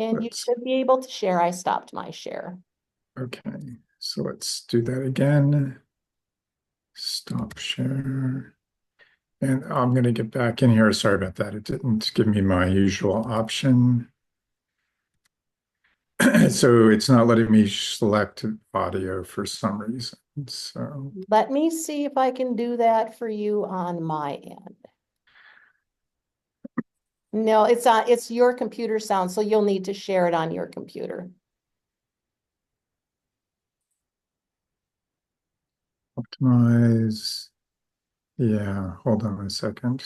And you Let's, should be able to share. I stopped my share. okay, so let's do that again. Stop share. And I'm going to get back in here. Sorry about that. It didn't give me my usual option. So it's not letting me select audio for some reason. So, Let me see if I can do that for you on my end. No, it's your computer sound, so you'll need to share it on your computer. optimize. Yeah, hold on a second.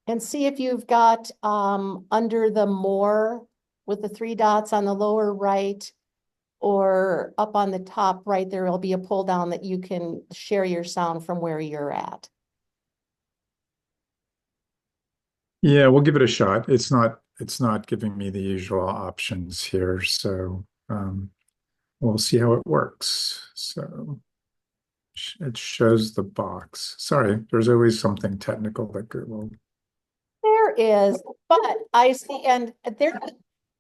And see if you've got under the more with the three dots on the lower right or up on the top right, there will be a pull down that you can share your sound from where you're at. Yeah, we'll give it a shot. It's not giving me the usual options here, so we'll see how it works. So it shows the box. Sorry, there's always something technical that will. There is, but I see, and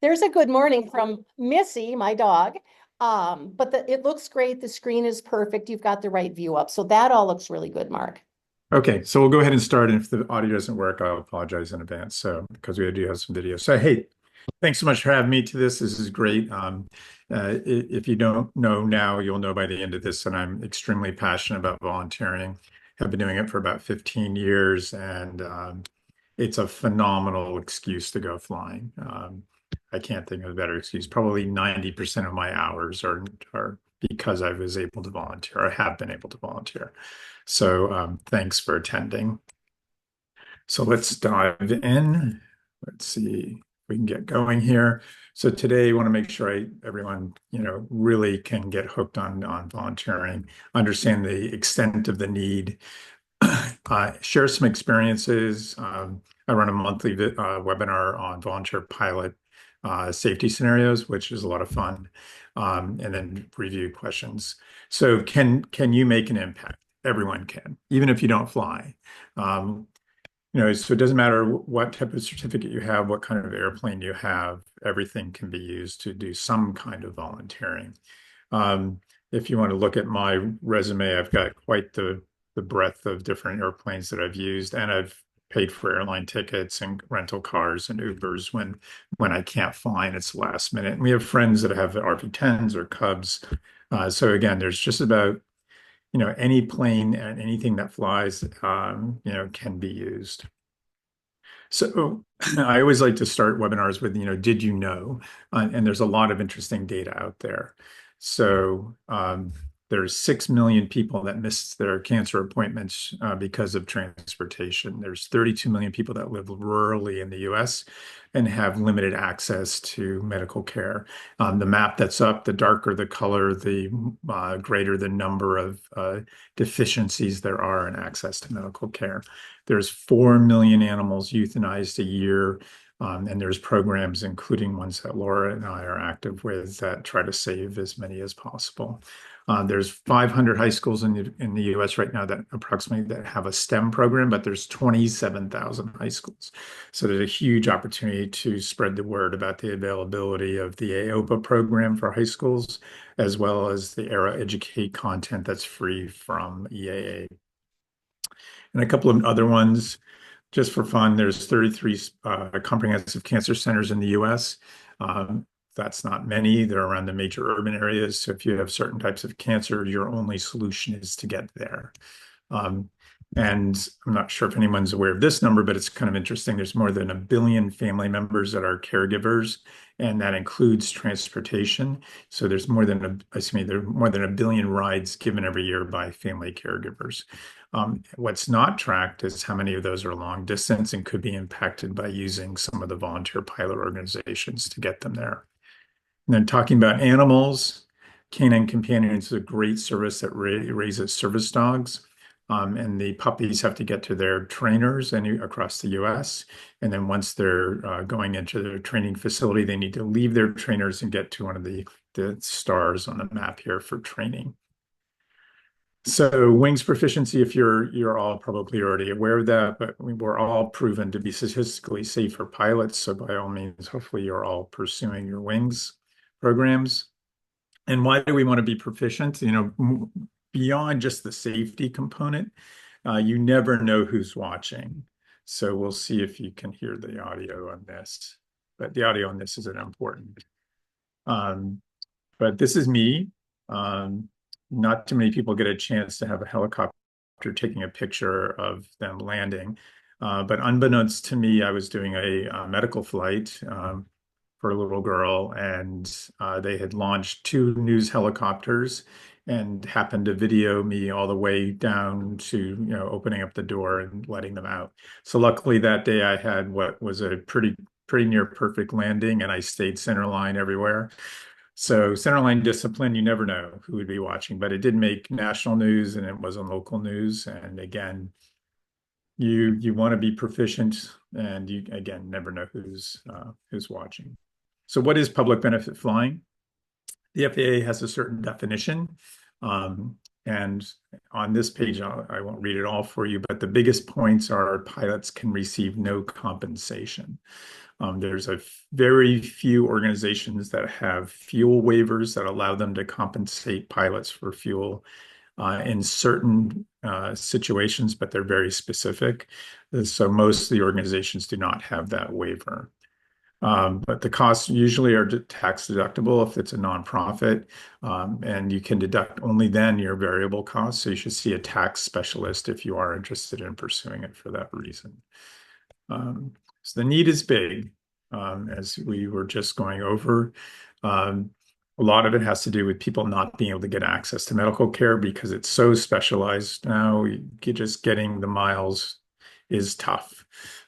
there's a good morning from Missy, my dog. But it looks great. The screen is perfect. You've got the right view up. So that all looks really good, Mark. Okay, so we'll go ahead and start. And if the audio doesn't work, I'll apologize in advance. So because we do have some video. So hey, thanks so much for having me to this. This is great. If you don't know now, you'll know by the end of this. And I'm extremely passionate about volunteering. Have been doing it for about 15 years, and it's a phenomenal excuse to go flying. I can't think of a better excuse. Probably 90% of my hours are because I was able to volunteer. I have been able to volunteer. So thanks for attending. So let's dive in. Let's see if we can get going here. So today I want to make sure everyone, really can get hooked on volunteering, understand the extent of the need, share some experiences. I run a monthly webinar on volunteer pilot safety scenarios, which is a lot of fun, and then review questions. So can you make an impact? Everyone can, even if you don't fly. Um, so it doesn't matter what type of certificate you have, what kind of airplane you have, everything can be used to do some kind of volunteering. If you want to look at my resume, I've got quite the breadth of different airplanes that I've used, and I've paid for airline tickets and rental cars and Ubers when I can't fly and it's last minute. And we have friends that have RV-10s or Cubs. So again, there's just about any plane and anything that flies, can be used. So I always like to start webinars with, did you know? And there's a lot of interesting data out there. So there's 6 million people that miss their cancer appointments because of transportation. There's 32 million people that live rurally in the US and have limited access to medical care. The map that's up, the darker the color, the greater the number of deficiencies there are in access to medical care. There's 4 million animals euthanized a year. And there's programs, including ones that Laura and I are active with, that try to save as many as possible. There's 500 high schools in the U.S. right now that have a STEM program, but there's 27,000 high schools. So there's a huge opportunity to spread the word about the availability of the AOPA program for high schools, as well as the ERA Educate content that's free from EAA. And a couple of other ones just for fun. There's 33 comprehensive cancer centers in the US. That's not many. They're around the major urban areas. So if you have certain types of cancer, your only solution is to get there. Um, and I'm not sure if anyone's aware of this number, but it's kind of interesting. There's more than 1 billion family members that are caregivers, and that includes transportation. So there's more than there are more than 1 billion rides given every year by family caregivers. What's not tracked is how many of those are long distance and could be impacted by using some of the volunteer pilot organizations to get them there. And then talking about animals, Canine Companions is a great service that raises service dogs. And the puppies have to get to their trainers across the US. And then once they're going into their training facility, they need to leave their trainers and get to one of the stars on the map here for training. So wings proficiency, if you're all probably already aware of that, but we're all proven to be statistically safe for pilots. So by all means, hopefully you're all pursuing your wings programs. And why do we want to be proficient? Beyond just the safety component, you never know who's watching. So we'll see if you can hear the audio on this. But the audio on this isn't important. Um, but this is me. Um, Not too many people get a chance to have a helicopter taking a picture of them landing. But unbeknownst to me, I was doing a medical flight for a little girl, and they had launched two news helicopters and happened to video me all the way down to, opening up the door and letting them out. So luckily that day I had what was a pretty near perfect landing, and I stayed center line everywhere. So centerline discipline, you never know who would be watching, but it did make national news and it was on local news. And again, you want to be proficient, and you again never know who's watching. So what is public benefit flying? The FAA has a certain definition. Um, and on this page, I won't read it all for you, but the biggest points are pilots can receive no compensation. There's a very few organizations that have fuel waivers that allow them to compensate pilots for fuel in certain situations, but they're very specific. So most of the organizations do not have that waiver. But the costs usually are tax deductible if it's a nonprofit, and you can deduct only then your variable costs. So you should see a tax specialist if you are interested in pursuing it for that reason. So the need is big, as we were just going over. Um, a lot of it has to do with people not being able to get access to medical care because it's so specialized now. Just getting the miles is tough.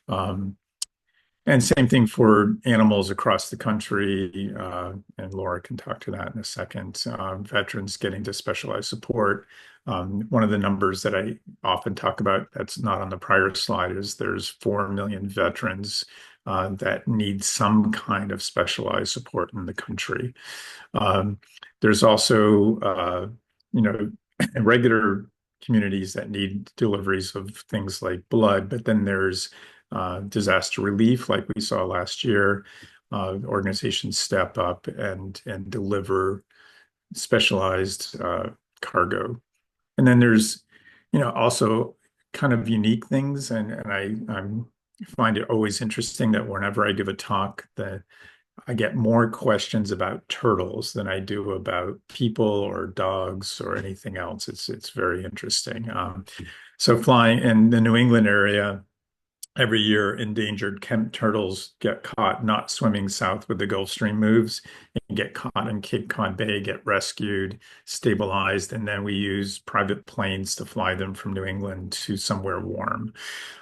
And same thing for animals across the country, and Laura can talk to that in a second. Veterans getting to specialized support. One of the numbers that I often talk about that's not on the prior slide is there's 4 million veterans that need some kind of specialized support in the country. There's also, regular communities that need deliveries of things like blood, but then there's disaster relief, like we saw last year. Organizations step up and deliver specialized cargo. And then there's, also kind of unique things, and I find it always interesting that whenever I give a talk, that I get more questions about turtles than I do about people or dogs or anything else. It's very interesting. So flying in the New England area, every year endangered kemp turtles get caught not swimming south with the Gulf Stream moves and get caught in Cape Cod Bay, get rescued, stabilized, and then we use private planes to fly them from New England to somewhere warm.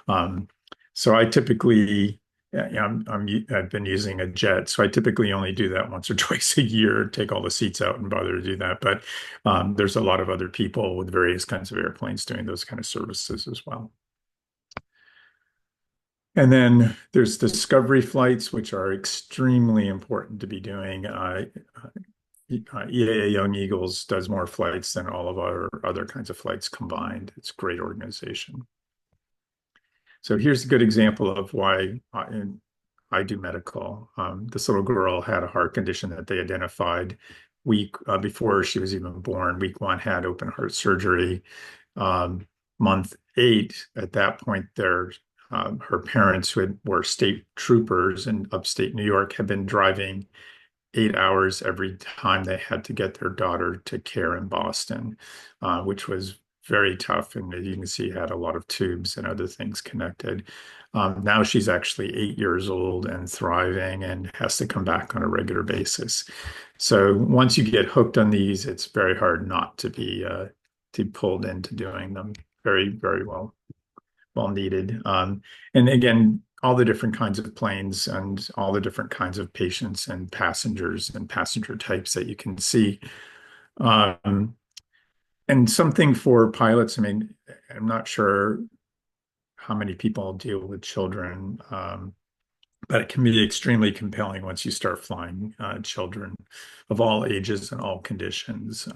Um, so I typically, yeah, I've been using a jet, so I typically only do that once or twice a year, take all the seats out and bother to do that. But there's a lot of other people with various kinds of airplanes doing those kind of services as well. And then there's discovery flights, which are extremely important to be doing. EAA Young Eagles does more flights than all of our other kinds of flights combined. It's a great organization. So here's a good example of why I do medical. This little girl had a heart condition that they identified week before she was even born. Week 1 had open heart surgery. Month 8, at that point, her parents, were state troopers in upstate New York, had been driving 8 hours every time they had to get their daughter to care in Boston, which was very tough. And as you can see, had a lot of tubes and other things connected. Now she's actually 8 years old and thriving and has to come back on a regular basis. So once you get hooked on these, it's very hard not to be pulled into doing them. Very, very well needed. And again, all the different kinds of planes and all the different kinds of patients and passenger types that you can see. And something for pilots, I mean, I'm not sure how many people deal with children. but it can be extremely compelling once you start flying children of all ages and all conditions.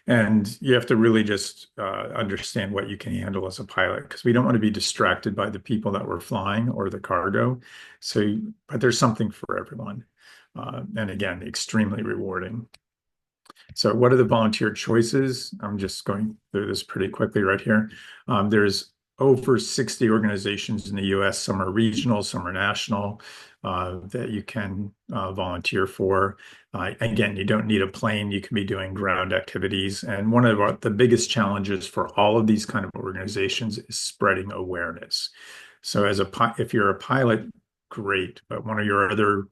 And you have to really just understand what you can handle as a pilot, because we don't want to be distracted by the people that we're flying or the cargo. So, but there's something for everyone. And again, extremely rewarding. So what are the volunteer choices? I'm just going through this pretty quickly right here. There's over 60 organizations in the US. Some are regional, some are national, that you can volunteer for. Again, you don't need a plane. You can be doing ground activities. And one of the biggest challenges for all of these kind of organizations is spreading awareness. So if you're a pilot, great. But one of your other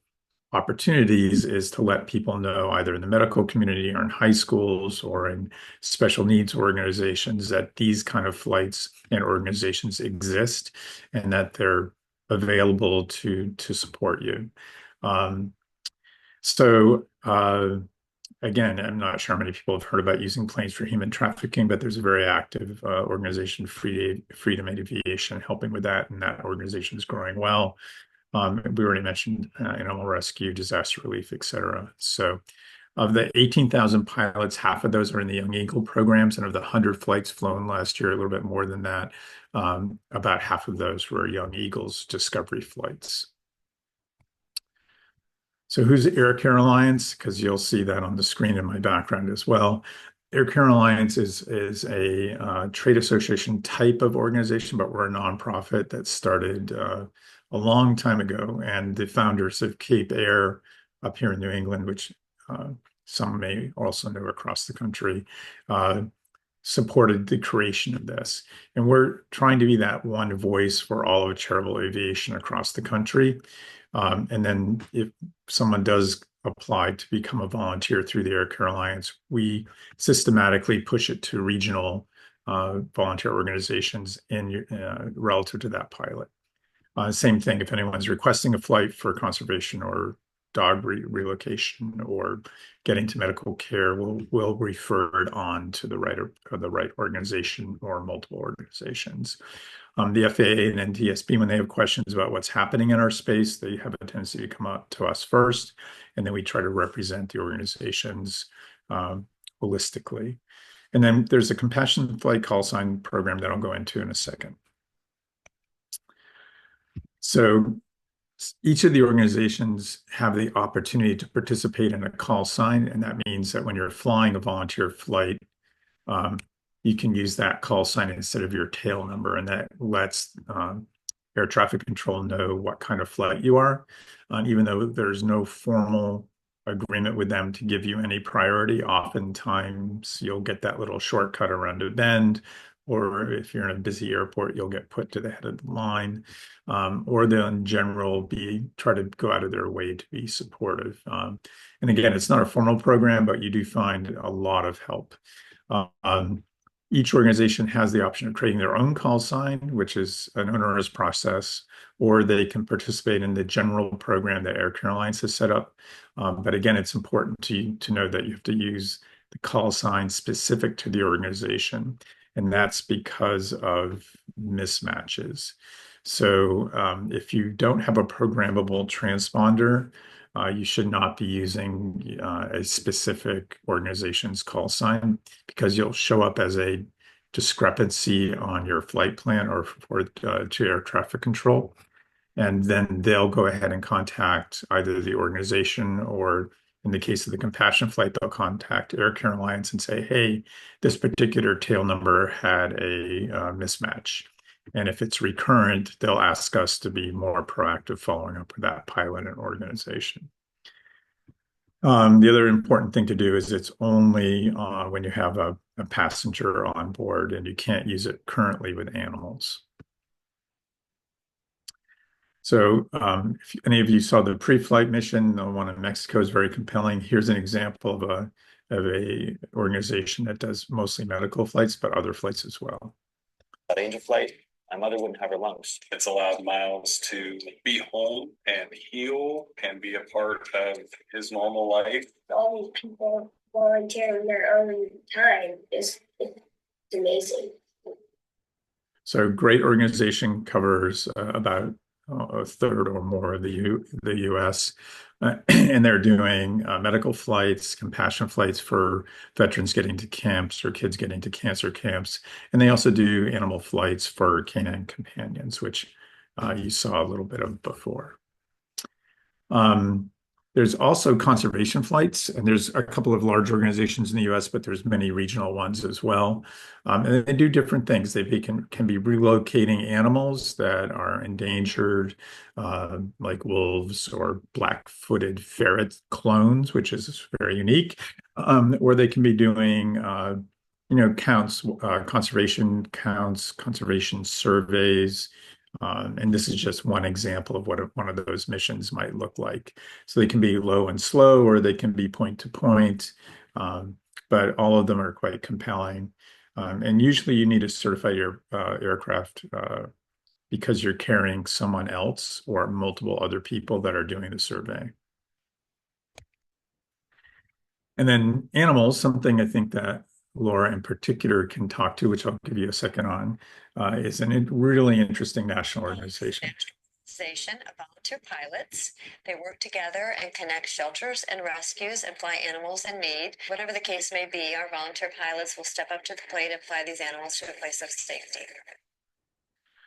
opportunities is to let people know, either in the medical community or in high schools or in special needs organizations, that these kind of flights and organizations exist and that they're available to support you. Um, so again, I'm not sure how many people have heard about using planes for human trafficking, but there's a very active organization, Freedom Aviation, helping with that, and that organization is growing well. We already mentioned animal rescue, disaster relief, et cetera. So of the 18,000 pilots, half of those are in the Young Eagle programs. And of the 100 flights flown last year, a little bit more than that, about half of those were Young Eagles discovery flights. So who's Air Care Alliance? Because you'll see that on the screen in my background as well. Air Care Alliance is a trade association type of organization, but we're a nonprofit that started a long time ago. And the founders of Cape Air up here in New England, which some may also know across the country, supported the creation of this. And we're trying to be that one voice for all of charitable aviation across the country. And then if someone does apply to become a volunteer through the Air Care Alliance, we systematically push it to regional volunteer organizations relative to that pilot. Same thing, if anyone's requesting a flight for conservation or dog relocation or getting to medical care, we'll refer it on to the right organization or multiple organizations. The FAA and NTSB, when they have questions about what's happening in our space, they have a tendency to come up to us first, and then we try to represent the organizations holistically. And then there's a compassion flight call sign program that I'll go into in a second. So each of the organizations have the opportunity to participate in a call sign, and that means that when you're flying a volunteer flight, you can use that call sign instead of your tail number, and that lets air traffic control know what kind of flight you are. Even though there's no formal agreement with them to give you any priority, oftentimes you'll get that little shortcut around a bend, or if you're in a busy airport, you'll get put to the head of the line, or they'll in general try to go out of their way to be supportive. And again, it's not a formal program, but you do find a lot of help. Each organization has the option of creating their own call sign, which is an onerous process, or they can participate in the general program that Air Care Alliance has set up. But again, it's important to know that you have to use the call sign specific to the organization, and that's because of mismatches. So if you don't have a programmable transponder, you should not be using a specific organization's call sign, because you'll show up as a discrepancy on your flight plan or to air traffic control. And then they'll go ahead and contact either the organization, or in the case of the compassion flight, they'll contact Air Care Alliance and say, hey, this particular tail number had a mismatch. And if it's recurrent, they'll ask us to be more proactive following up with that pilot and organization. The other important thing to do is it's only when you have a passenger on board, and you can't use it currently with animals. So if any of you saw the pre-flight mission, the one in Mexico is very compelling. Here's an example of a organization that does mostly medical flights, but other flights as well. Angel flight, my mother wouldn't have her lungs. It's allowed Miles to be home and heal and be a part of his normal life. All these people volunteering their own time is amazing. So great organization covers about a third or more of the U.S. And they're doing medical flights, compassion flights for veterans getting to camps or kids getting to cancer camps. And they also do animal flights for canine companions, which you saw a little bit of before. There's also conservation flights, and there's a couple of large organizations in the U.S., but there's many regional ones as well. And they do different things. They can be relocating animals that are endangered, like wolves or black-footed ferret clones, which is very unique. Or they can be doing counts, conservation counts, conservation surveys. And this is just one example of what one of those missions might look like. So they can be low and slow, or they can be point to point, but all of them are quite compelling. And usually you need to certify your aircraft because you're carrying someone else or multiple other people that are doing the survey. And then animals, something I think that Laura in particular can talk to, which I'll give you a second on, is a really interesting national organization. Of volunteer pilots. They work together and connect shelters and rescues and fly animals in need. Whatever the case may be, our volunteer pilots will step up to the plate and fly these animals to a place of safety.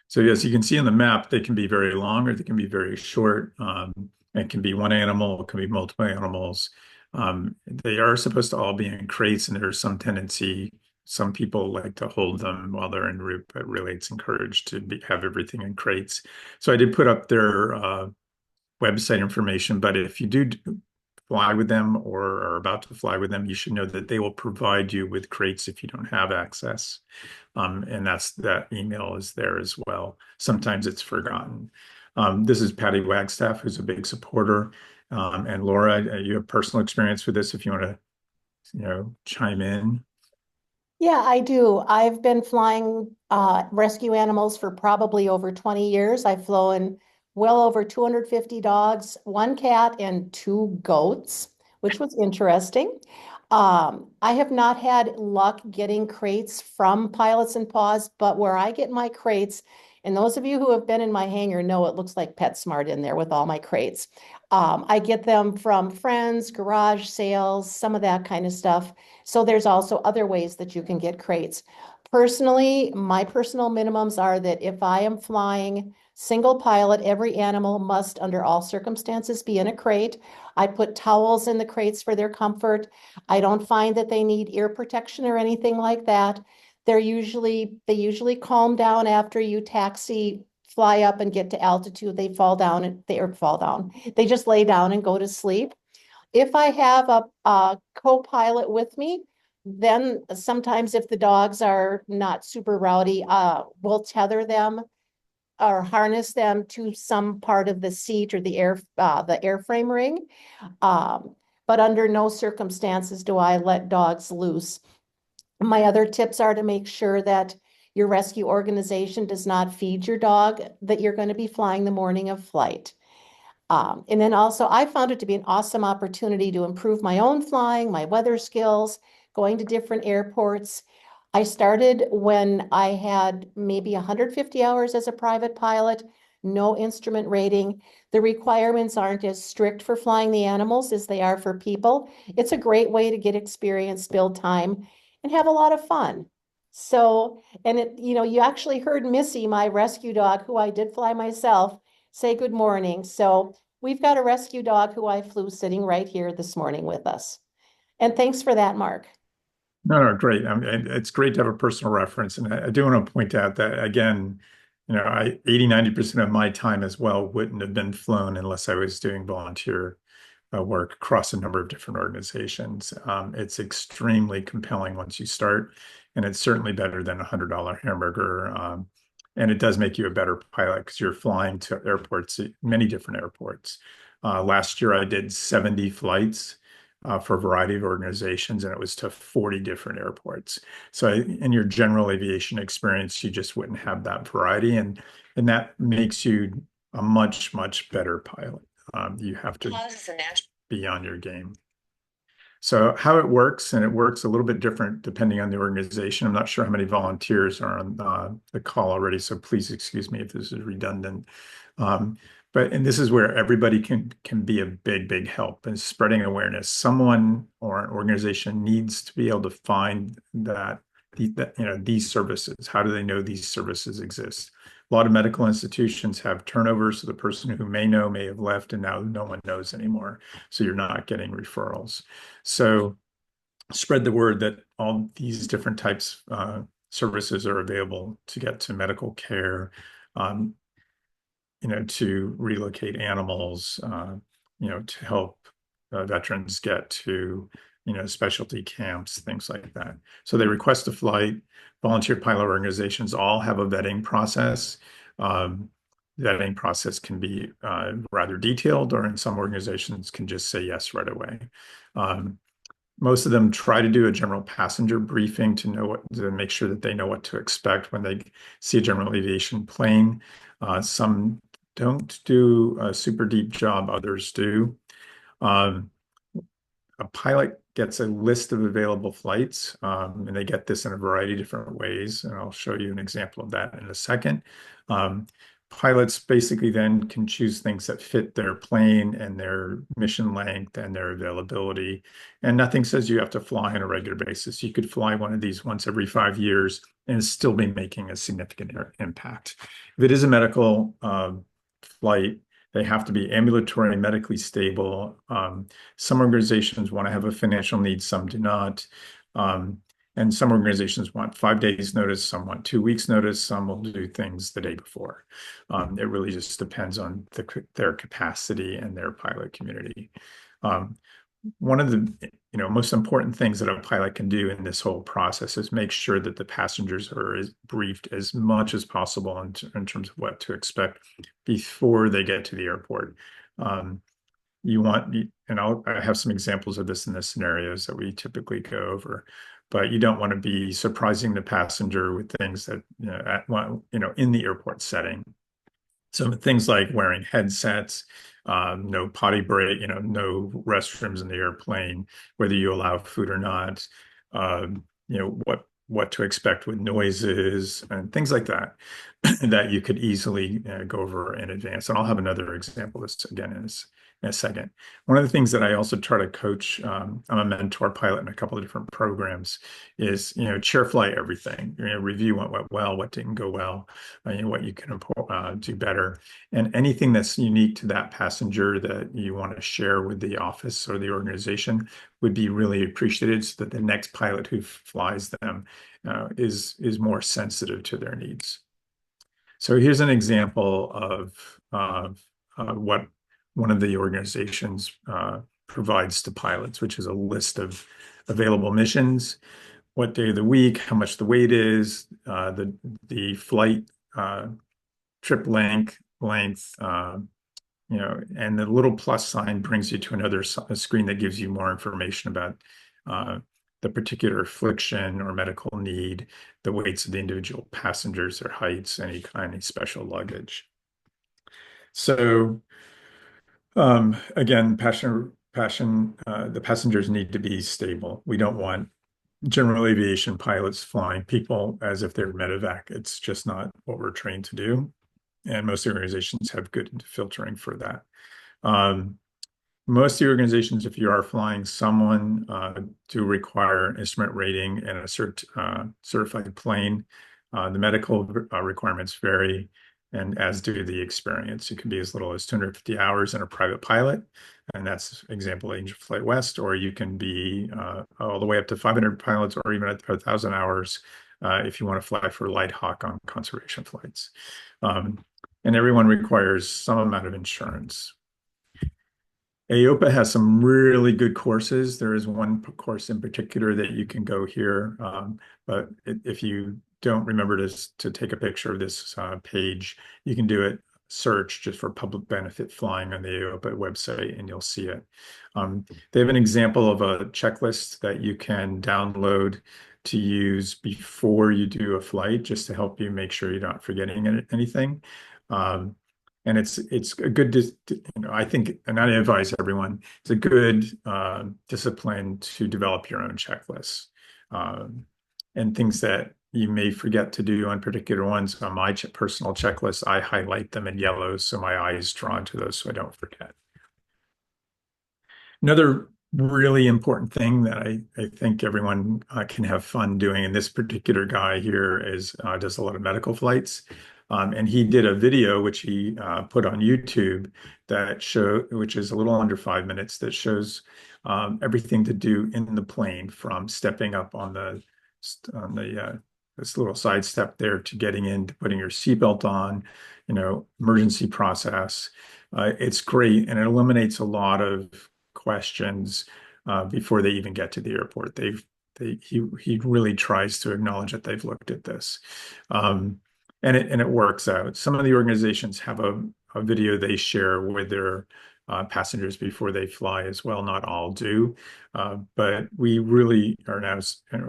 So yes, you can see on the map, they can be very long or they can be very short. It can be one animal, it can be multiple animals. They are supposed to all be in crates, and there's some tendency, some people like to hold them while they're en route, but really it's encouraged to have everything in crates. So I did put up their website information, but if you do fly with them or are about to fly with them, you should know that they will provide you with crates if you don't have access. And that email is there as well. Sometimes it's forgotten. This is Patty Wagstaff, who's a big supporter. And Laura, you have personal experience with this if you want to, chime in. Yeah, I do. I've been flying rescue animals for probably over 20 years. I've flown well over 250 dogs, 1 cat, and 2 goats, which was interesting. I have not had luck getting crates from Pilots and Paws, but where I get my crates, and those of you who have been in my hangar know it looks like PetSmart in there with all my crates. I get them from friends, garage sales, some of that kind of stuff. So there's also other ways that you can get crates. Personally, my personal minimums are that if I am flying single pilot, every animal must, under all circumstances, be in a crate. I put towels in the crates for their comfort. I don't find that they need ear protection or anything like that. They usually calm down after you taxi, fly up and get to altitude. They fall down and they just lay down and go to sleep. If I have a co-pilot with me, then sometimes if the dogs are not super rowdy, we'll tether them or harness them to some part of the seat or the airframe ring. But under no circumstances do I let dogs loose. My other tips are to make sure that your rescue organization does not feed your dog that you're going to be flying the morning of flight. And then also, I found it to be an awesome opportunity to improve my own flying, my weather skills, going to different airports. I started when I had maybe 150 hours as a private pilot, no instrument rating. The requirements aren't as strict for flying the animals as they are for people. It's a great way to get experience, build time, and have a lot of fun. So, and you actually heard Missy, my rescue dog, who I did fly myself, say good morning. So we've got a rescue dog who I flew sitting right here this morning with us. And thanks for that, Mark. No, great. It's great to have a personal reference. And I do want to point out that, again, 90% of my time as well wouldn't have been flown unless I was doing volunteer work across a number of different organizations. It's extremely compelling once you start, and it's certainly better than $100 hamburger. And it does make you a better pilot because you're flying to airports, many different airports. Last year, I did 70 flights for a variety of organizations, and it was to 40 different airports. So in your general aviation experience, you just wouldn't have that variety, and that makes you a much, much better pilot. You have to be on your game. So how it works, and it works a little bit different depending on the organization. I'm not sure how many volunteers are on the call already, so please excuse me if this is redundant. And this is where everybody can be a big help in spreading awareness. Someone or an organization needs to be able to find that these services. How do they know these services exist? A lot of medical institutions have turnover, so the person who may know may have left, and now no one knows anymore. So you're not getting referrals. So spread the word that all these different types services are available to get to medical care. To relocate animals, to help veterans get to, specialty camps, things like that. So they request a flight. Volunteer pilot organizations all have a vetting process. Vetting process can be rather detailed, or in some organizations can just say yes right away. Most of them try to do a general passenger briefing to make sure that they know what to expect when they see a general aviation plane. Some don't do a super deep job, others do. A pilot gets a list of available flights, and they get this in a variety of different ways, and I'll show you an example of that in a second. Pilots basically then can choose things that fit their plane and their mission length and their availability. And nothing says you have to fly on a regular basis. You could fly one of these once every 5 years and still be making a significant impact. If it is a medical flight, they have to be ambulatory and medically stable. Some organizations want to have a financial need, some do not. And some organizations want 5 days notice, some want 2 weeks notice, some will do things the day before. It really just depends on their capacity and their pilot community. One of the most important things that a pilot can do in this whole process is make sure that the passengers are briefed as much as possible in terms of what to expect before they get to the airport. I have some examples of this in the scenarios that we typically go over, but you don't want to be surprising the passenger with things that, in the airport setting. So things like wearing headsets, no potty break, no restrooms in the airplane, whether you allow food or not, what to expect with noises and things like that, that you could easily go over in advance. And I'll have another example of this again in a second. One of the things that I also try to coach, I'm a mentor pilot in a couple of different programs, is, chair flight everything, review what went well, what didn't go well, what you can do better. And anything that's unique to that passenger that you want to share with the office or the organization would be really appreciated, so that the next pilot who flies them is more sensitive to their needs. So here's an example of what one of the organizations provides to pilots, which is a list of available missions, what day of the week, how much the weight is, the flight trip length, and the little plus sign brings you to another screen that gives you more information about the particular affliction or medical need, the weights of the individual passengers, their heights, any special luggage. So again, the passengers need to be stable. We don't want general aviation pilots flying people as if they're medevac. It's just not what we're trained to do. And most organizations have good filtering for that. Most of the organizations, if you are flying someone, do require instrument rating and a certified plane. The medical requirements vary, and as do the experience. It can be as little as 250 hours in a private pilot, and that's example Angel Flight West, or you can be all the way up to 500 pilots, or even 1,000 hours if you want to fly for Light Hawk on conservation flights. And everyone requires some amount of insurance. AOPA has some really good courses. There is one course in particular that you can go here, but if you don't remember to take a picture of this page, you can do it, search just for public benefit flying on the AOPA website, and you'll see it. They have an example of a checklist that you can download to use before you do a flight, just to help you make sure you're not forgetting anything. And it's a good, I think, and I advise everyone, it's a good discipline to develop your own checklists and things that you may forget to do on particular ones. On my personal checklist, I highlight them in yellow so my eye is drawn to those so I don't forget. Another really important thing that I think everyone can have fun doing, and this particular guy here is does a lot of medical flights. And he did a video which he put on YouTube which is a little under 5 minutes, that shows everything to do in the plane, from stepping up on this little side step there to getting in, to putting your seatbelt on, emergency process. It's great, and it eliminates a lot of questions before they even get to the airport. He really tries to acknowledge that they've looked at this, and it works out. Some of the organizations have a video they share with their passengers before they fly as well. Not all do, but we really are now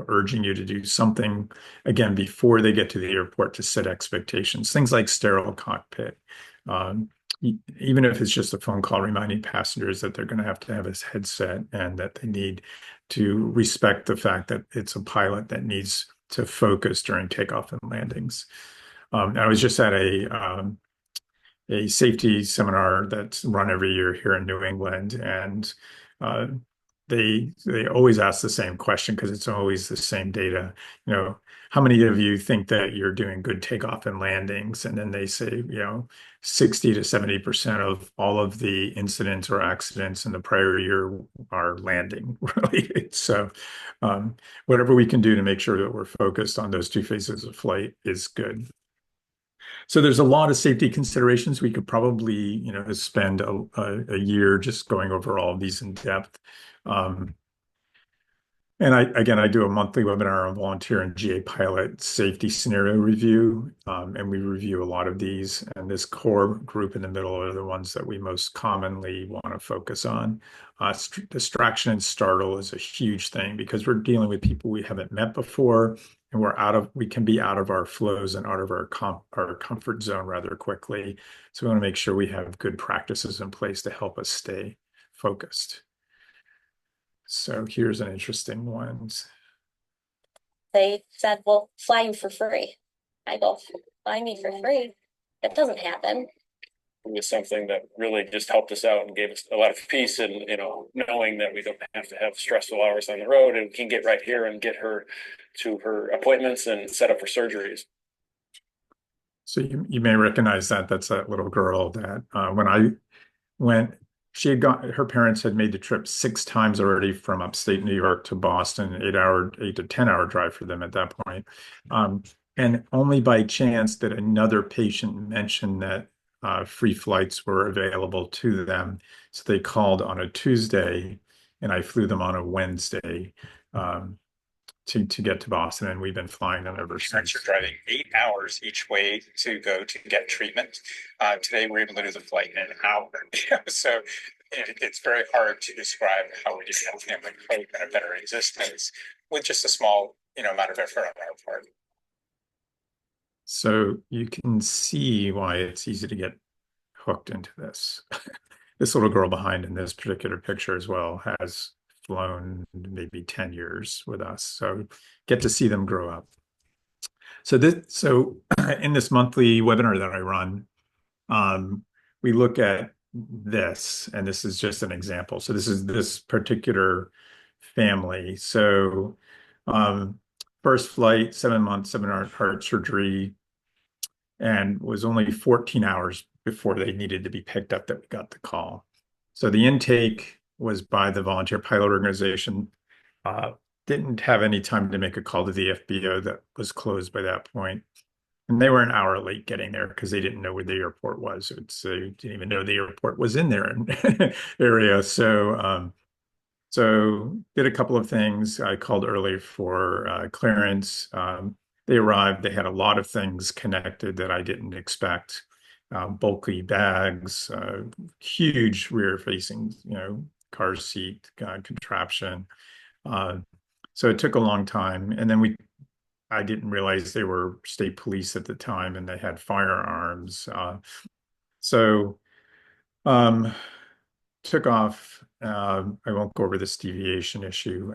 urging you to do something again before they get to the airport to set expectations. Things like sterile cockpit. Even if it's just a phone call reminding passengers that they're going to have a headset and that they need to respect the fact that it's a pilot that needs to focus during takeoff and landings. I was just at a safety seminar that's run every year here in New England, and uh, they always ask the same question because it's always the same data. How many of you think that you're doing good takeoff and landings? And then they say, 60 to 70% of all of the incidents or accidents in the prior year are landing related. So whatever we can do to make sure that we're focused on those two phases of flight is good. So there's a lot of safety considerations. We could probably, spend a year just going over all of these in depth. And I do a monthly webinar on volunteer and GA pilot safety scenario review, and we review a lot of these. And this core group in the middle are the ones that we most commonly want to focus on. Distraction and startle is a huge thing because we're dealing with people we haven't met before, and we can be out of our flows and out of our comfort zone rather quickly. So we want to make sure we have good practices in place to help us stay focused. So here's an interesting one. They said, well, fly you for free. I go, fly me for free? That doesn't happen. It was something that really just helped us out and gave us a lot of peace, and knowing that we don't have to have stressful hours on the road and can get right here and get her to her appointments and set up for surgeries. So you may recognize that. That's that little girl that when I went, her parents had made the trip 6 times already from upstate New York to Boston, 8 to 10 hour drive for them at that point. And only by chance did another patient mention that free flights were available to them. So they called on a Tuesday and I flew them on a Wednesday to get to Boston, and we've been flying them ever since. You're driving 8 hours each way to go to get treatment. Today we're able to do the flight in an hour. So it's very hard to describe how we just have family cope and a better existence with just a small, amount of effort on our part. So you can see why it's easy to get hooked into this. This little girl behind in this particular picture as well has flown maybe 10 years with us. So get to see them grow up. So in this monthly webinar that I run, we look at this, and this is just an example. So this is this particular family. So first flight, 7 months, 7-hour heart surgery, and was only 14 hours before they needed to be picked up that we got the call. So the intake was by the volunteer pilot organization. Didn't have any time to make a call to the FBO that was closed by that point. And they were an hour late getting there because they didn't know where the airport was. They didn't even know the airport was in their area. So did a couple of things. I called early for clearance. They arrived. They had a lot of things connected that I didn't expect. Bulky bags, huge rear-facing, car seat contraption. So it took a long time. And then I didn't realize they were state police at the time and they had firearms. Took off. I won't go over this deviation issue,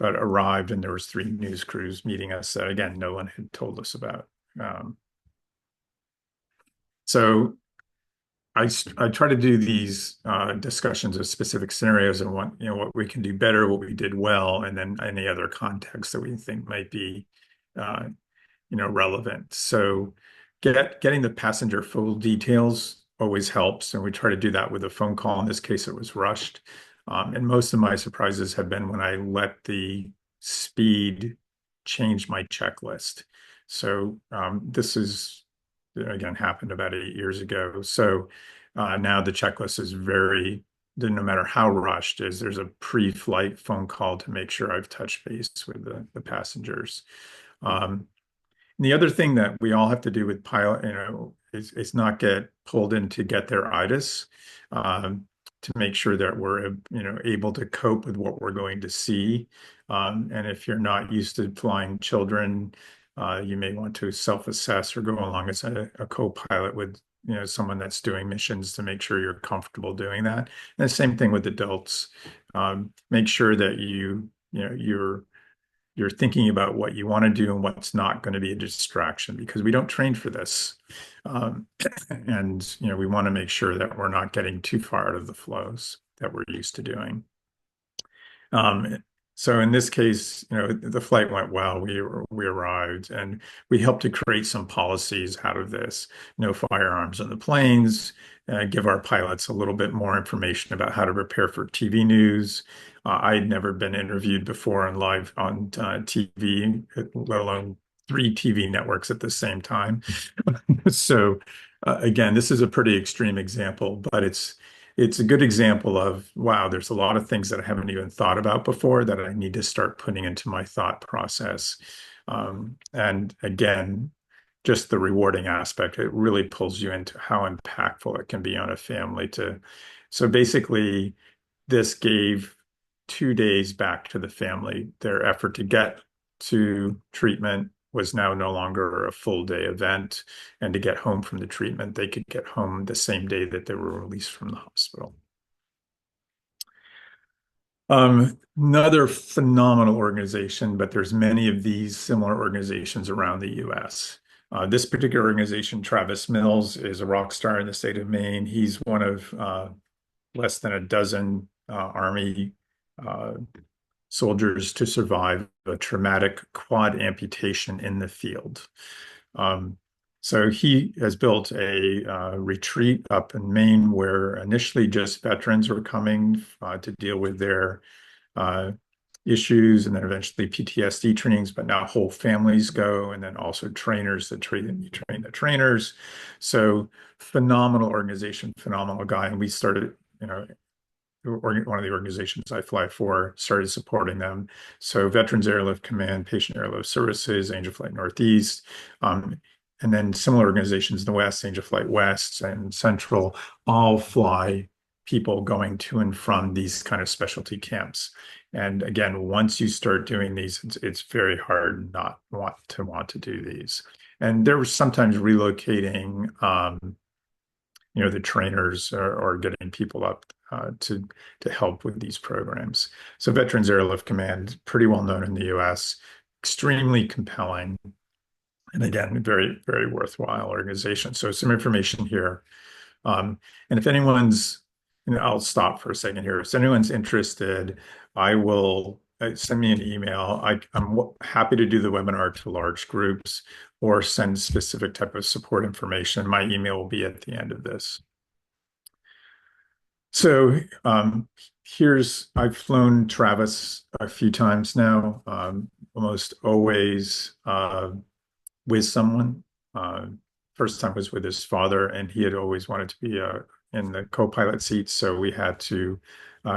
but arrived and there was 3 news crews meeting us that, again, no one had told us about. So I try to do these discussions of specific scenarios and what we can do better, what we did well, and then any other context that we think might be relevant. So getting the passenger full details always helps, and we try to do that with a phone call. In this case, it was rushed. And most of my surprises have been when I let the speed change my checklist. So this is, again, happened about 8 years ago. So now the checklist is no matter how rushed there's a pre-flight phone call to make sure I've touched base with the passengers. The other thing that we all have to do with pilot, is not get pulled in to get their itis, to make sure that we're, able to cope with what we're going to see. And if you're not used to flying children, you may want to self-assess or go along as a co-pilot with, someone that's doing missions to make sure you're comfortable doing that. And the same thing with adults. Make sure that you're thinking about what you want to do and what's not going to be a distraction, because we don't train for this. And we want to make sure that we're not getting too far out of the flows that we're used to doing. So in this case, the flight went well. We arrived, and we helped to create some policies out of this. No firearms on the planes. Give our pilots a little bit more information about how to prepare for TV news. I had never been interviewed before on TV, let alone 3 TV networks at the same time. So again, this is a pretty extreme example, but it's a good example of, wow, there's a lot of things that I haven't even thought about before that I need to start putting into my thought process. And again, just the rewarding aspect, it really pulls you into how impactful it can be on a family so basically this gave 2 days back to the family. Their effort to get to treatment was now no longer a full day event, and to get home from the treatment, they could get home the same day that they were released from the hospital. Another phenomenal organization, but there's many of these similar organizations around the US. This particular organization, Travis Mills, is a rock star in the state of Maine. He's one of less than a dozen Army soldiers to survive a traumatic quad amputation in the field. So he has built a retreat up in Maine where initially just veterans were coming to deal with their issues, and then eventually PTSD trainings, but now whole families go, and then also trainers that train the trainers. So phenomenal organization, phenomenal guy. And we started, one of the organizations I fly for started supporting them. So Veterans Airlift Command, Patient Airlift Services, Angel Flight Northeast, and then similar organizations in the West, Angel Flight West and Central, all fly people going to and from these kind of specialty camps. And again, once you start doing these, it's very hard not want to do these. And there was sometimes relocating, the trainers or getting people up to help with these programs. So Veterans Airlift Command, pretty well known in the US, extremely compelling, and again, very, very worthwhile organization. So some information here. And if anyone's, I'll stop for a second here. If anyone's interested, I will send me an email. I'm happy to do the webinar to large groups or send specific type of support information. My email will be at the end of this. So I've flown Travis a few times now, almost always with someone. First time was with his father, and he had always wanted to be in the co-pilot seat, so we had to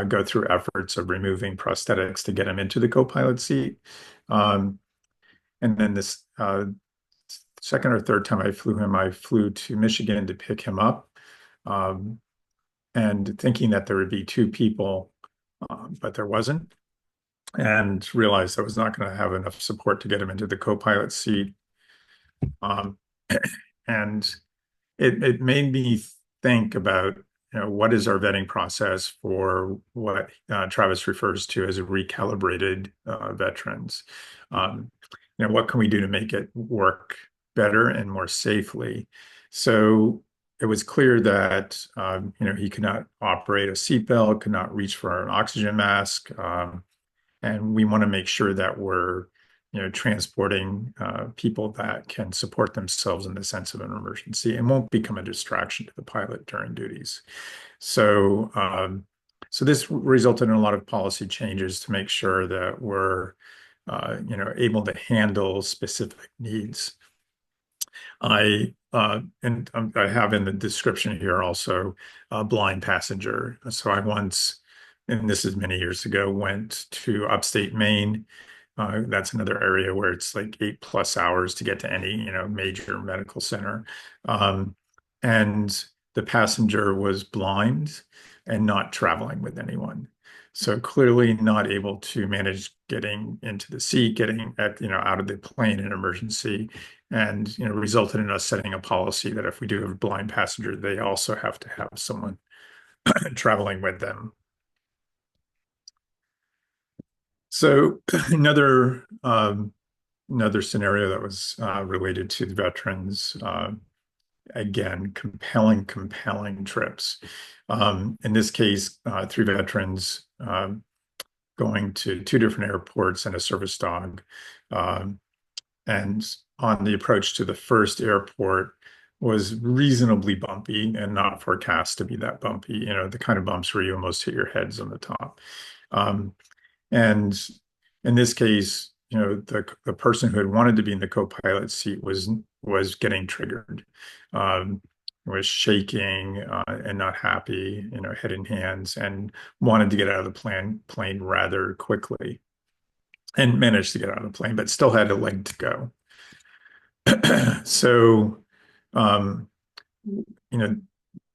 go through efforts of removing prosthetics to get him into the co-pilot seat. And then this second or third time I flew to Michigan to pick him up, and thinking that there would be 2 people, but there wasn't, and realized I was not going to have enough support to get him into the co-pilot seat. And it made me think about, what is our vetting process for what Travis refers to as recalibrated veterans? What can we do to make it work better and more safely? So it was clear that he could not operate a seatbelt, could not reach for an oxygen mask, and we want to make sure that we're transporting people that can support themselves in the sense of an emergency and won't become a distraction to the pilot during duties. So, so this resulted in a lot of policy changes to make sure that we're, able to handle specific needs. I have in the description here also a blind passenger. So I once, and this is many years ago, went to upstate Maine. That's another area where it's like 8+ hours to get to any, major medical center. And the passenger was blind and not traveling with anyone. So clearly not able to manage getting into the seat, getting out of the plane in emergency, and resulted in us setting a policy that if we do have a blind passenger, they also have to have someone traveling with them. So another scenario that was related to the veterans, again, compelling trips. In this case, 3 veterans going to 2 different airports and a service dog. And on the approach to the first airport was reasonably bumpy and not forecast to be that bumpy, the kind of bumps where you almost hit your heads on the top. And in this case, the person who had wanted to be in the co-pilot seat was getting triggered, was shaking and not happy, head in hands, and wanted to get out of the plane rather quickly, and managed to get out of the plane, but still had a leg to go. So,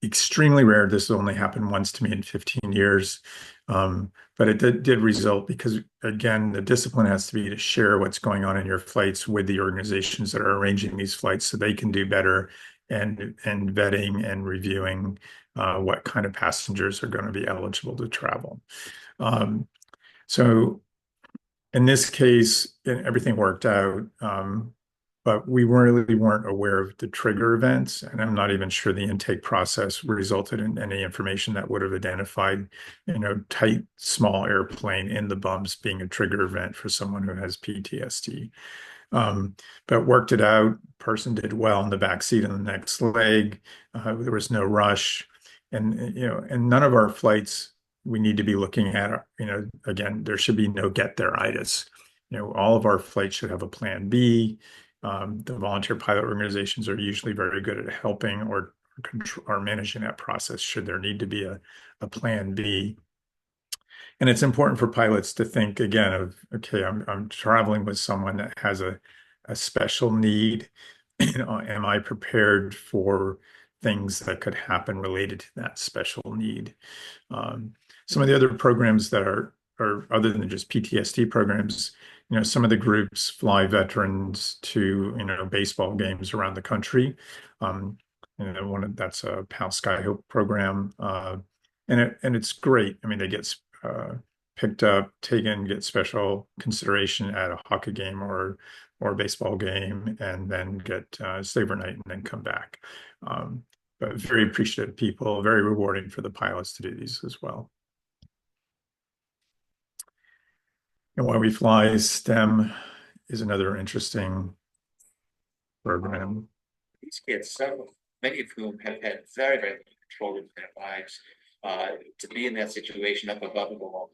extremely rare. This only happened once to me in 15 years. But it did result because, again, the discipline has to be to share what's going on in your flights with the organizations that are arranging these flights so they can do better and vetting and reviewing what kind of passengers are going to be eligible to travel. So in this case, everything worked out. But we really weren't aware of the trigger events, and I'm not even sure the intake process resulted in any information that would have identified, tight, small airplane in the bumps being a trigger event for someone who has PTSD. But worked it out. Person did well in the back seat on the next leg. There was no rush, and and none of our flights we need to be looking at. Again, there should be no get there-itis. All of our flights should have a plan B. The volunteer pilot organizations are usually very good at helping or managing that process should there need to be a plan B. And it's important for pilots to think again of, okay, I'm traveling with someone that has a special need. Am I prepared for things that could happen related to that special need? Some of the other programs that are other than just PTSD programs, some of the groups fly veterans to, baseball games around the country. That's a PAL Skyhope program. And it's great. I mean, they get picked up, taken, get special consideration at a hockey game or a baseball game, and then stay overnight and then come back. But very appreciative people, very rewarding for the pilots to do these as well. And Why We Fly STEM is another interesting program. These kids, many of whom have had very, very little control in their lives, to be in that situation up above them all.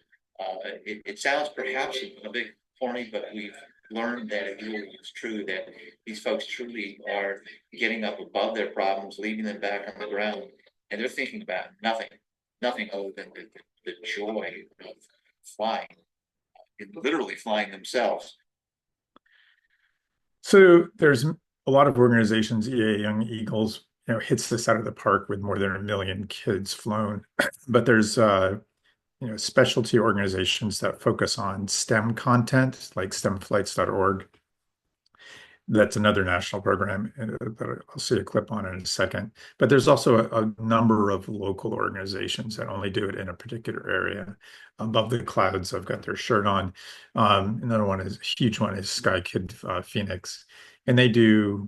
It sounds perhaps a bit corny, but we've learned that it really is true that these folks truly are getting up above their problems, leaving them back on the ground, and they're thinking about nothing other than the joy of flying, literally flying themselves. So there's a lot of organizations, EA Young Eagles, hits this out of the park with more than 1 million kids flown. But there's specialty organizations that focus on STEM content, like stemflights.org. That's another national program that I'll see a clip on in a second. But there's also a number of local organizations that only do it in a particular area. Above the Clouds, I've got their shirt on. Another one is a huge one is Sky Kid Phoenix, and they do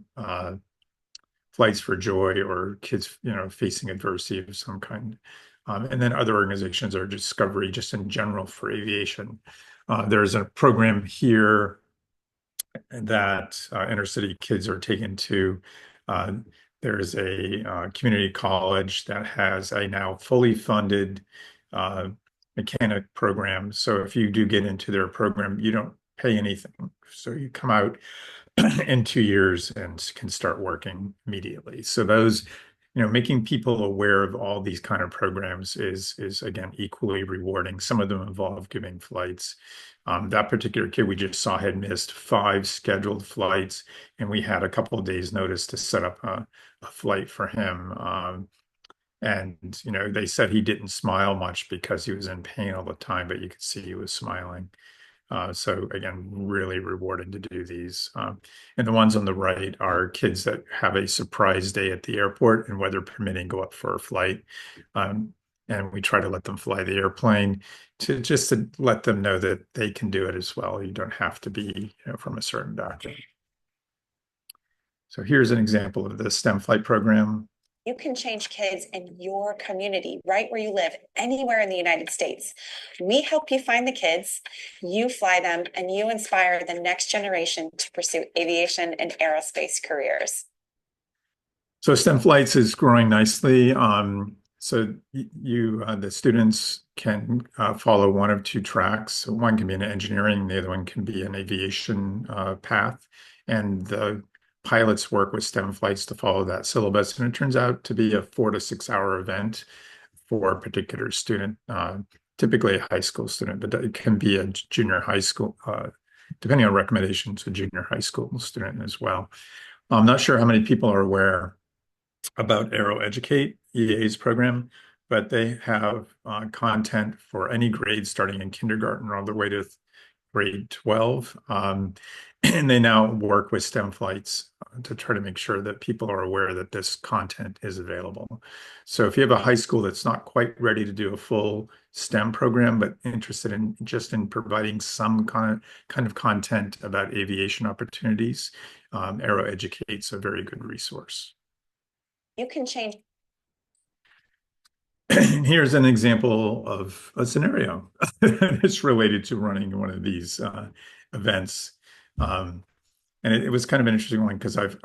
flights for joy or kids, facing adversity of some kind. And then other organizations are Discovery, just in general for aviation. There's a program here that inner city kids are taken to. There's a community college that has a now fully funded mechanic program. So if you do get into their program, you don't pay anything. So you come out in 2 years and can start working immediately. So those, making people aware of all these kind of programs is again equally rewarding. Some of them involve giving flights. That particular kid we just saw had missed 5 scheduled flights, and we had a couple of days notice to set up a flight for him. And they said he didn't smile much because he was in pain all the time, but you could see he was smiling. So again, really rewarding to do these. And the ones on the right are kids that have a surprise day at the airport and weather permitting go up for a flight. And we try to let them fly the airplane to let them know that they can do it as well. You don't have to be from a certain background. So here's an example of the STEM flight program. You can change kids in your community, right where you live, anywhere in the United States. We help you find the kids, you fly them, and you inspire the next generation to pursue aviation and aerospace careers. So STEM flights is growing nicely. So the students can follow one of 2 tracks. So one can be an engineering, the other one can be an aviation path. And the pilots work with STEM flights to follow that syllabus. And it turns out to be a 4 to 6 hour event for a particular student, typically a high school student, but it can be a junior high school, depending on recommendations, a junior high school student as well. I'm not sure how many people are aware about Aero Educate, EA's program, but they have content for any grade starting in kindergarten all the way to grade 12. And they now work with STEM flights to try to make sure that people are aware that this content is available. So if you have a high school that's not quite ready to do a full STEM program, but interested in just in providing some kind of content about aviation opportunities, Aero Educate's a very good resource. You can change. Here's an example of a scenario that's related to running one of these events. And it was kind of an interesting one because I've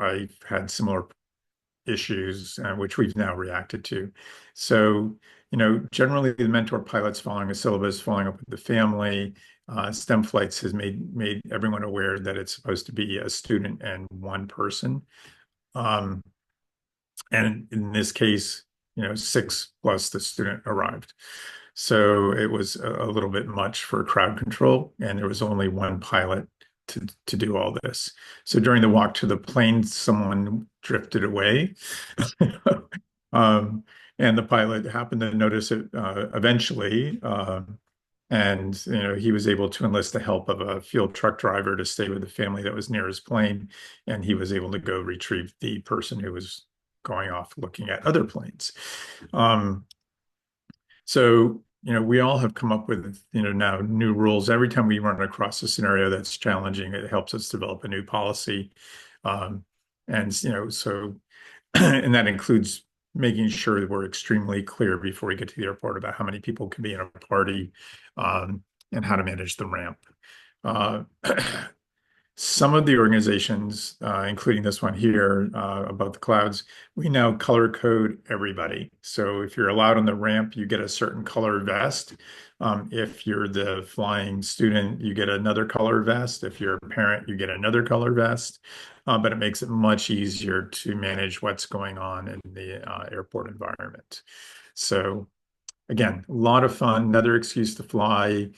had similar issues, which we've now reacted to. So, generally the mentor pilot's following a syllabus, following up with the family. STEM Flights has made everyone aware that it's supposed to be a student and one person. And in this case, 6 plus the student arrived. So it was a little bit much for crowd control, and there was only one pilot to do all this. So during the walk to the plane, someone drifted away. And the pilot happened to notice it eventually. And he was able to enlist the help of a field truck driver to stay with the family that was near his plane, and he was able to go retrieve the person who was going off looking at other planes. So, we all have come up with, now new rules. Every time we run across a scenario that's challenging, it helps us develop a new policy. And that includes making sure that we're extremely clear before we get to the airport about how many people can be in a party, and how to manage the ramp. Some of the organizations, including this one here, Above the Clouds, we now color code everybody. So if you're allowed on the ramp, you get a certain color vest. If you're the flying student, you get another color vest. If you're a parent, you get another color vest. But it makes it much easier to manage what's going on in the airport environment. So again, a lot of fun, another excuse to fly.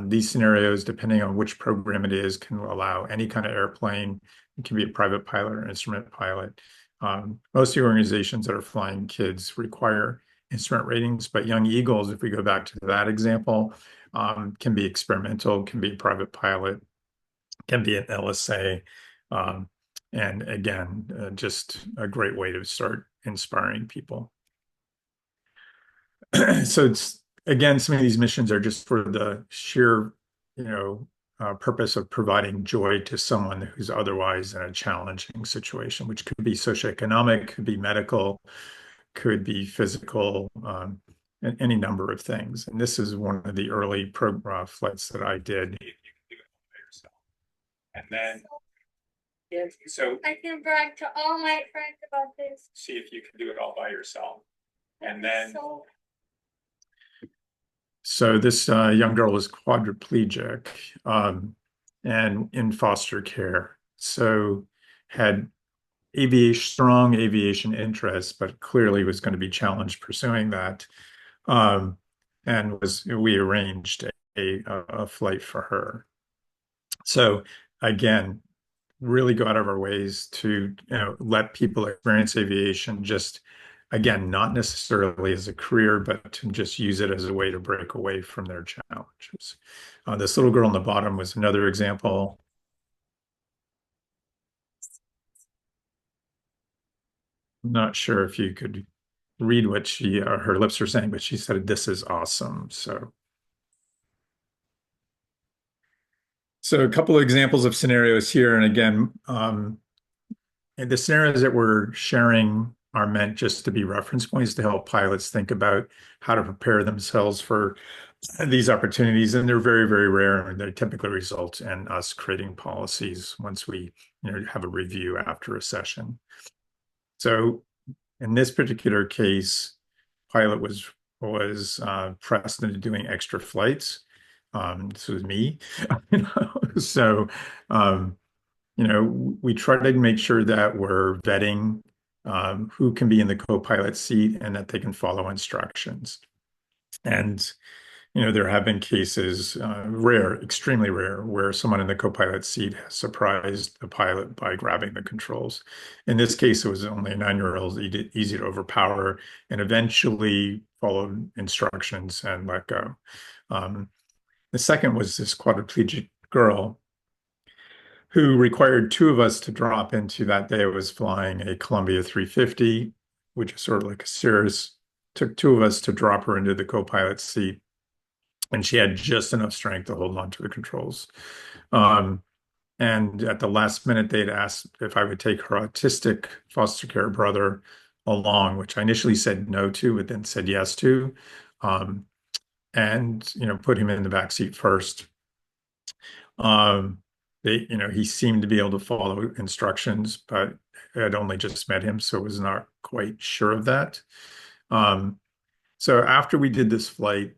These scenarios, depending on which program it is, can allow any kind of airplane. It can be a private pilot or instrument pilot. Most of the organizations that are flying kids require instrument ratings, but Young Eagles, if we go back to that example, can be experimental, can be a private pilot, can be an LSA. And again, just a great way to start inspiring people. So it's, again, some of these missions are just for the sheer, purpose of providing joy to someone who's otherwise in a challenging situation, which could be socioeconomic, could be medical, could be physical, any number of things. And this is one of the early flights that I did. And then, so I can brag to all my friends about this. see if you can do it all by yourself. And then, so this young girl was quadriplegic and in foster care. So had strong aviation interests, but clearly was going to be challenged pursuing that. And we arranged a flight for her. So again, really go out of our ways to let people experience aviation, just again, not necessarily as a career, but to just use it as a way to break away from their challenges. This little girl on the bottom was another example. I'm not sure if you could read what her lips are saying, but she said, "This is awesome." So a couple of examples of scenarios here. And again, and the scenarios that we're sharing are meant just to be reference points to help pilots think about how to prepare themselves for these opportunities. And they're very, very rare, and they typically result in us creating policies once we have a review after a session. So in this particular case, pilot was pressed into doing extra flights. This was me. So we try to make sure that we're vetting who can be in the co-pilot seat and that they can follow instructions. And there have been cases, rare, extremely rare, where someone in the co-pilot seat has surprised the pilot by grabbing the controls. In this case, it was only a 9-year-old, easy to overpower, and eventually followed instructions and let go. The second was this quadriplegic girl who required 2 of us to drop into. That day I was flying a Columbia 350, which is sort of like a Cirrus. Took 2 of us to drop her into the co-pilot seat, and she had just enough strength to hold on to the controls. And at the last minute, they'd asked if I would take her autistic foster care brother along, which I initially said no to, but then said yes to, and put him in the back seat first. He seemed to be able to follow instructions, but I had only just met him, so was not quite sure of that. So after we did this flight,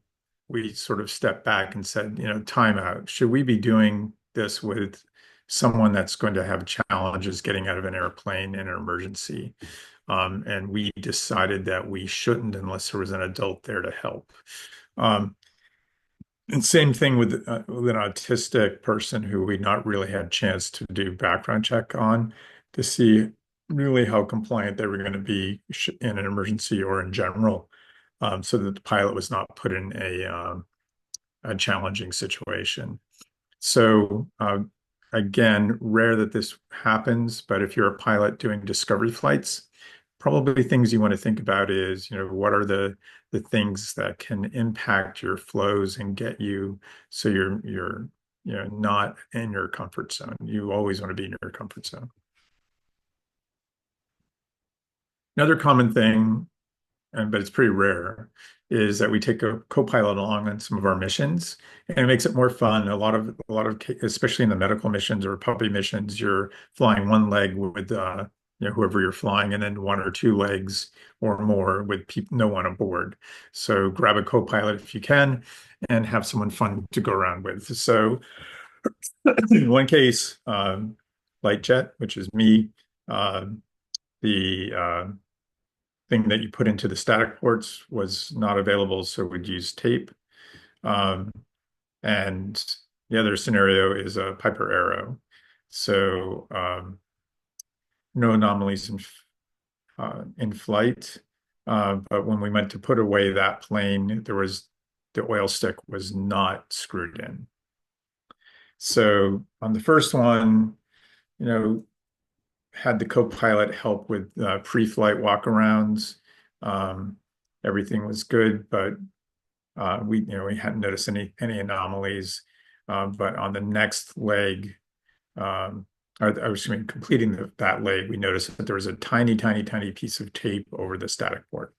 we sort of stepped back and said, time out. Should we be doing this with someone that's going to have challenges getting out of an airplane in an emergency? And we decided that we shouldn't unless there was an adult there to help. And same thing with an autistic person who we not really had a chance to do background check on to see really how compliant they were going to be in an emergency or in general, so that the pilot was not put in a challenging situation. So again, rare that this happens, but if you're a pilot doing discovery flights, probably things you want to think about is, what are the things that can impact your flows and get you so you're not in your comfort zone. You always want to be in your comfort zone. Another common thing, but it's pretty rare, is that we take a co-pilot along on some of our missions, and it makes it more fun. A lot of, especially in the medical missions or puppy missions, you're flying one leg with whoever you're flying, and then 1 or 2 legs or more with no one aboard. So grab a co-pilot if you can, and have someone fun to go around with. So in one case, light jet, which is me, the thing that you put into the static ports was not available, so we'd use tape. And the other scenario is a Piper Arrow. So no anomalies in flight, but when we went to put away that plane, the oil stick was not screwed in. So on the first one, had the co-pilot help with pre-flight walkarounds. Everything was good, but we hadn't noticed any anomalies. But on the next leg, I was completing that leg, we noticed that there was a tiny piece of tape over the static port.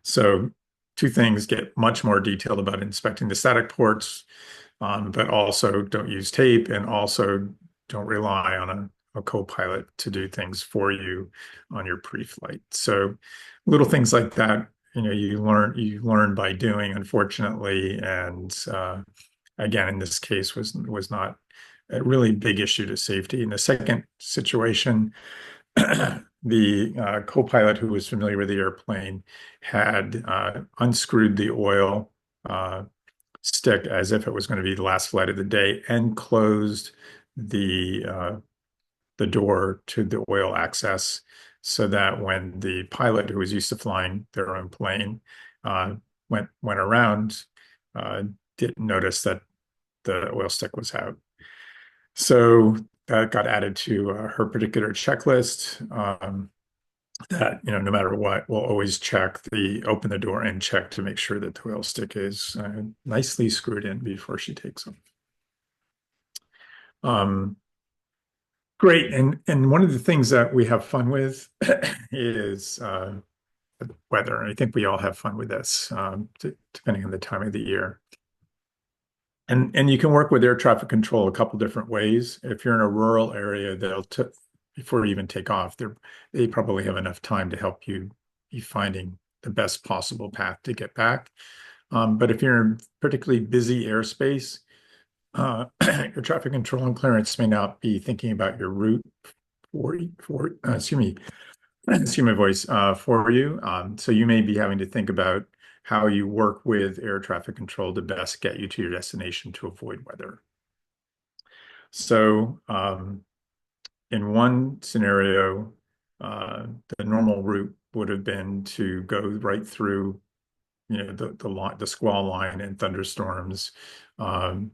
So two things: get much more detailed about inspecting the static ports, but also don't use tape, and also don't rely on a co-pilot to do things for you on your pre-flight. So little things like that, you learn by doing, unfortunately. And again, in this case, was not a really big issue to safety. In the second situation, the co-pilot, who was familiar with the airplane, had unscrewed the oil stick as if it was going to be the last flight of the day, and closed the door to the oil access, so that when the pilot, who was used to flying their own plane, went around, didn't notice that the oil stick was out. So that got added to her particular checklist. That, no matter what, we'll always open the door and check to make sure that the oil stick is nicely screwed in before she takes them. Great. And one of the things that we have fun with is the weather. And I think we all have fun with this, depending on the time of the year. And you can work with air traffic control a couple different ways. If you're in a rural area, before you even take off, they probably have enough time to help you be finding the best possible path to get back. But if you're in particularly busy airspace, your traffic control and clearance may not be thinking about your route excuse my voice, for you. So you may be having to think about how you work with air traffic control to best get you to your destination to avoid weather. So in one scenario, the normal route would have been to go right through, the squall line and thunderstorms. And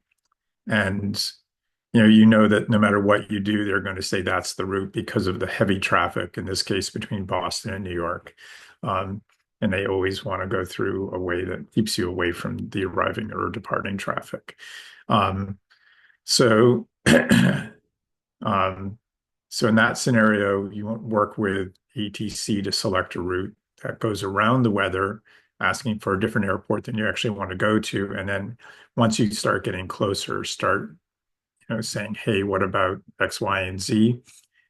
that no matter what you do, they're going to say that's the route because of the heavy traffic, in this case, between Boston and New York. And they always want to go through a way that keeps you away from the arriving or departing traffic. So in that scenario, you won't work with ATC to select a route that goes around the weather, asking for a different airport than you actually want to go to. And then once you start getting closer, start saying, hey, what about X, Y, and Z?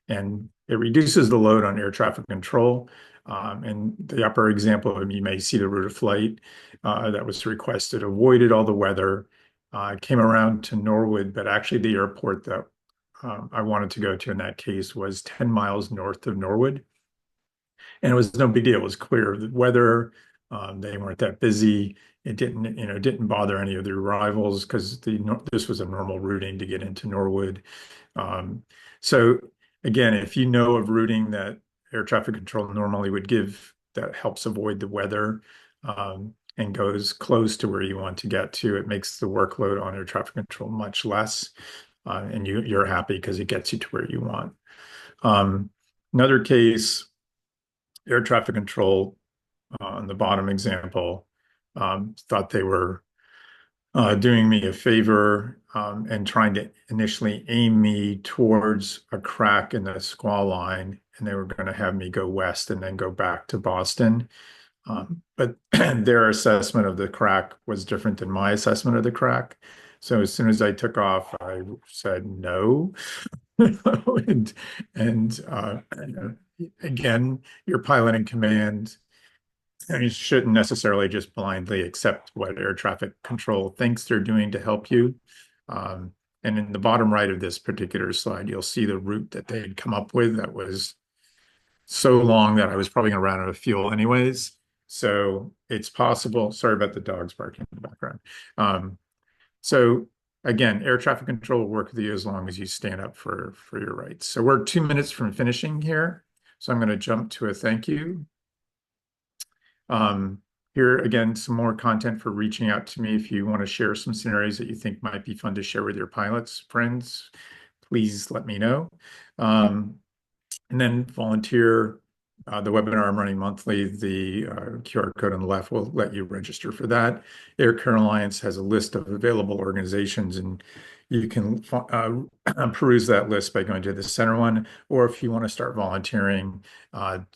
And it reduces the load on air traffic control. And the upper example, you may see the route of flight that was requested, avoided all the weather, came around to Norwood, but actually the airport that I wanted to go to in that case was 10 miles north of Norwood. And it was no big deal. It was clear. The weather, they weren't that busy. It didn't bother any of the arrivals because this was a normal routing to get into Norwood. So again, if you know of routing that air traffic control normally would give that helps avoid the weather, and goes close to where you want to get to, it makes the workload on air traffic control much less, and you're happy because it gets you to where you want. Another case, air traffic control, on the bottom example, thought they were doing me a favor, and trying to initially aim me towards a crack in the squall line, and they were going to have me go west and then go back to Boston. But their assessment of the crack was different than my assessment of the crack. So as soon as I took off, I said no. And again, your pilot in command, you shouldn't necessarily just blindly accept what air traffic control thinks they're doing to help you. And in the bottom right of this particular slide, you'll see the route that they had come up with that was so long that I was probably going to run out of fuel anyways. So it's possible. Sorry about the dogs barking in the background. So again, air traffic control will work with you as long as you stand up for your rights. So we're 2 minutes from finishing here. So I'm going to jump to a thank you. Here again, some more content for reaching out to me if you want to share some scenarios that you think might be fun to share with your pilots friends. Please let me know. And then volunteer. The webinar I'm running monthly, the QR code on the left will let you register for that. Air Care Alliance has a list of available organizations, and you can peruse that list by going to the center one. Or if you want to start volunteering,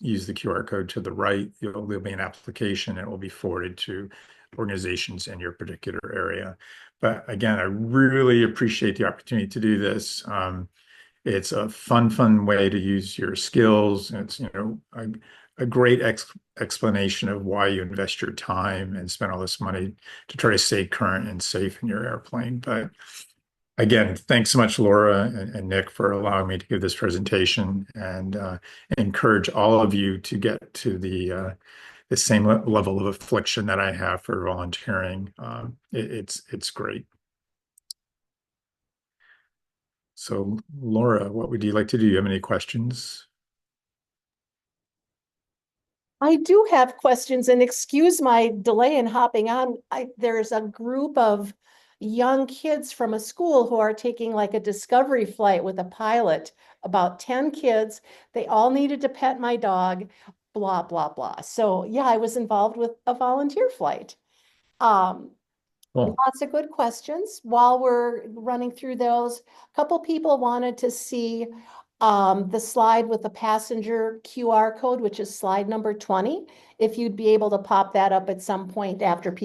use the QR code to the right. There'll be an application, and it will be forwarded to organizations in your particular area. But again, I really appreciate the opportunity to do this. It's a fun way to use your skills. It's, a great explanation of why you invest your time and spend all this money to try to stay current and safe in your airplane. But again, thanks so much, Laura and Nick, for allowing me to give this presentation, and encourage all of you to get to the same level of affliction that I have for volunteering. It's great. So, Laura, what would you like to do? You have any questions? I do have questions, and excuse my delay in hopping on. There's a group of young kids from a school who are taking like a discovery flight with a pilot, about 10 kids. They all needed to pet my dog, blah, blah, blah. So yeah, I was involved with a volunteer flight. Cool. Lots of good questions. While we're running through those, a couple people wanted to see the slide with the passenger QR code, which is slide number 20. If you'd be able to pop that up at some point after people